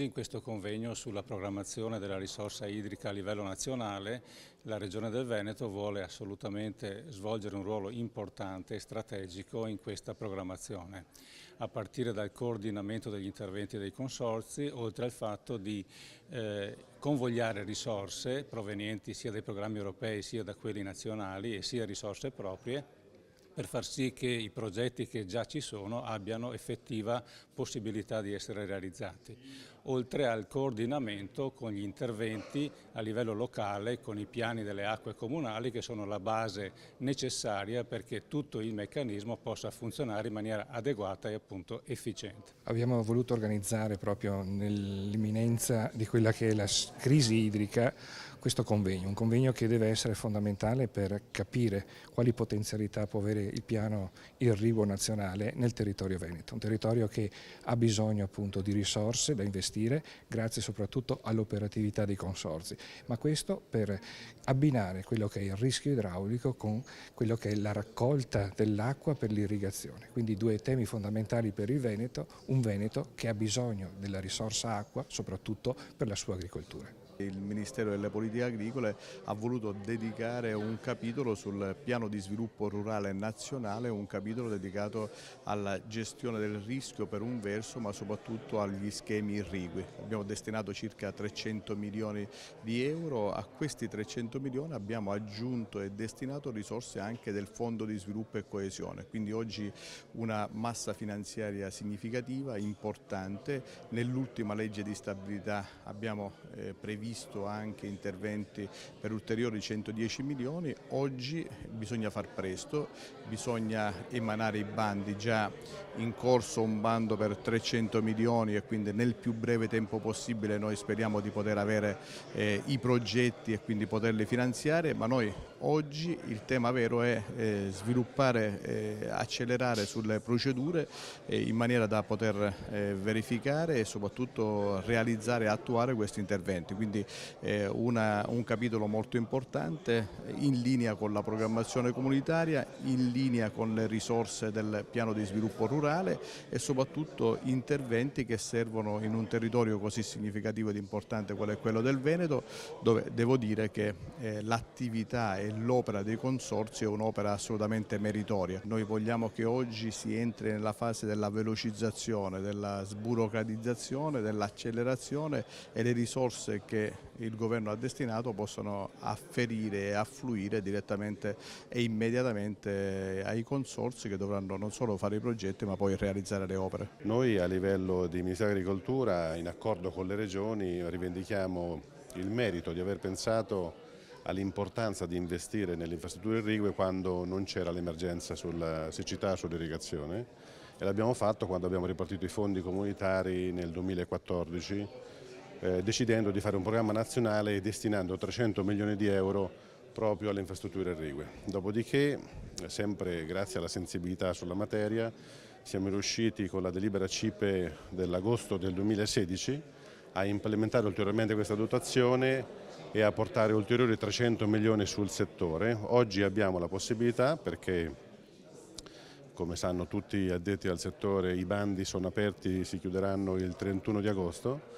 In questo convegno sulla programmazione della risorsa idrica a livello nazionale, la Regione del Veneto vuole assolutamente svolgere un ruolo importante e strategico in questa programmazione, a partire dal coordinamento degli interventi dei consorzi, oltre al fatto di convogliare risorse provenienti sia dai programmi europei sia da quelli nazionali e sia risorse proprie, per far sì che i progetti che già ci sono abbiano effettiva possibilità di essere realizzati, oltre al coordinamento con gli interventi a livello locale, con i piani delle acque comunali che sono la base necessaria perché tutto il meccanismo possa funzionare in maniera adeguata e appunto efficiente. Abbiamo voluto organizzare proprio nell'imminenza di quella che è la crisi idrica questo convegno, un convegno che deve essere fondamentale per capire quali potenzialità può avere il piano irriguo nazionale nel territorio veneto, un territorio che ha bisogno appunto di risorse da investire grazie soprattutto all'operatività dei consorzi, ma questo per abbinare quello che è il rischio idraulico con quello che è la raccolta dell'acqua per l'irrigazione, quindi due temi fondamentali per il Veneto, un Veneto che ha bisogno della risorsa acqua soprattutto per la sua agricoltura. Il Ministero delle Politiche Agricole ha voluto dedicare un capitolo sul piano di sviluppo rurale nazionale, un capitolo dedicato alla gestione del rischio per un verso, ma soprattutto agli schemi irrigui. Abbiamo destinato circa 300 milioni di euro, a questi 300 milioni abbiamo aggiunto e destinato risorse anche del Fondo di Sviluppo e Coesione, quindi oggi una massa finanziaria significativa, importante. Nell'ultima legge di stabilità abbiamo previsto anche interventi per ulteriori 110 milioni, oggi bisogna far presto, bisogna emanare i bandi, già in corso un bando per 300 milioni e quindi nel più breve tempo possibile noi speriamo di poter avere i progetti e quindi poterli finanziare, ma noi oggi il tema vero è sviluppare, accelerare sulle procedure in maniera da poter verificare e soprattutto realizzare e attuare questi interventi. Quindi un capitolo molto importante in linea con la programmazione comunitaria, in linea con le risorse del piano di sviluppo rurale e soprattutto interventi che servono in un territorio così significativo ed importante qual è quello del Veneto, dove devo dire che l'attività e l'opera dei consorzi è un'opera assolutamente meritoria. Noi vogliamo che oggi si entri nella fase della velocizzazione, della sburocratizzazione, dell'accelerazione e le risorse che il governo ha destinato possano afferire e affluire direttamente e immediatamente ai consorzi che dovranno non solo fare i progetti ma poi realizzare le opere. Noi a livello di Ministero dell'Agricoltura, in accordo con le regioni, rivendichiamo il merito di aver pensato all'importanza di investire nelle infrastrutture irrigue quando non c'era l'emergenza sulla siccità e sull'irrigazione, e l'abbiamo fatto quando abbiamo ripartito i fondi comunitari nel 2014, decidendo di fare un programma nazionale destinando 300 milioni di euro proprio alle infrastrutture irrigue. Dopodiché, sempre grazie alla sensibilità sulla materia, siamo riusciti con la delibera CIPE dell'agosto del 2016 a implementare ulteriormente questa dotazione e a portare ulteriori 300 milioni sul settore. Oggi abbiamo la possibilità, perché come sanno tutti gli addetti al settore, i bandi sono aperti, si chiuderanno il 31 di agosto,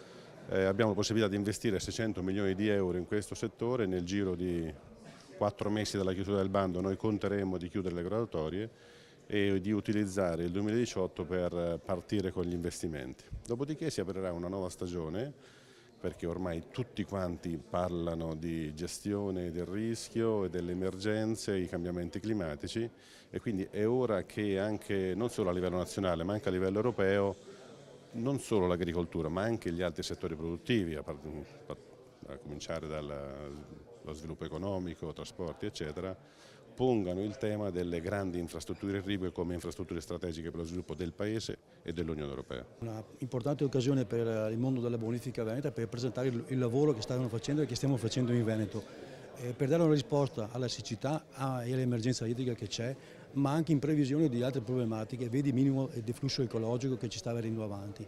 abbiamo la possibilità di investire 600 milioni di euro in questo settore. Nel giro di 4 mesi dalla chiusura del bando noi conteremo di chiudere le graduatorie e di utilizzare il 2018 per partire con gli investimenti. Dopodiché si aprirà una nuova stagione, perché ormai tutti quanti parlano di gestione del rischio e delle emergenze, i cambiamenti climatici, e quindi è ora che anche, non solo a livello nazionale ma anche a livello europeo, non solo l'agricoltura ma anche gli altri settori produttivi, a cominciare dallo sviluppo economico, trasporti eccetera, pongano il tema delle grandi infrastrutture irrigue come infrastrutture strategiche per lo sviluppo del Paese e dell'Unione Europea. Una importante occasione per il mondo della bonifica veneta per presentare il lavoro che stavano facendo e che stiamo facendo in Veneto, per dare una risposta alla siccità e all'emergenza idrica che c'è, ma anche in previsione di altre problematiche, vedi minimo deflusso ecologico che ci sta venendo avanti.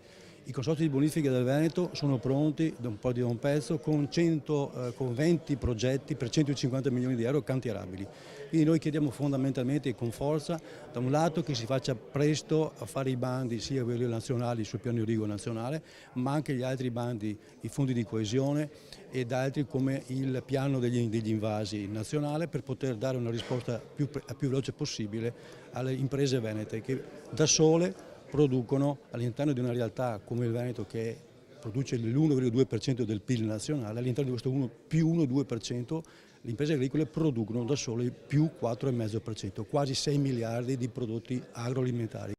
I consorzi di bonifica del Veneto sono pronti da un po' di un pezzo con 20 progetti per 150 milioni di euro cantierabili. Quindi noi chiediamo fondamentalmente con forza, da un lato, che si faccia presto a fare i bandi sia a livello nazionale sul piano irriguo nazionale, ma anche gli altri bandi, i fondi di coesione ed altri come il piano degli invasi nazionale, per poter dare una risposta più veloce possibile alle imprese venete che da sole producono all'interno di una realtà come il Veneto, che produce l'1,2% del PIL nazionale. All'interno di questo più 1,2% le imprese agricole producono da sole più 4,5%, quasi 6 miliardi di prodotti agroalimentari.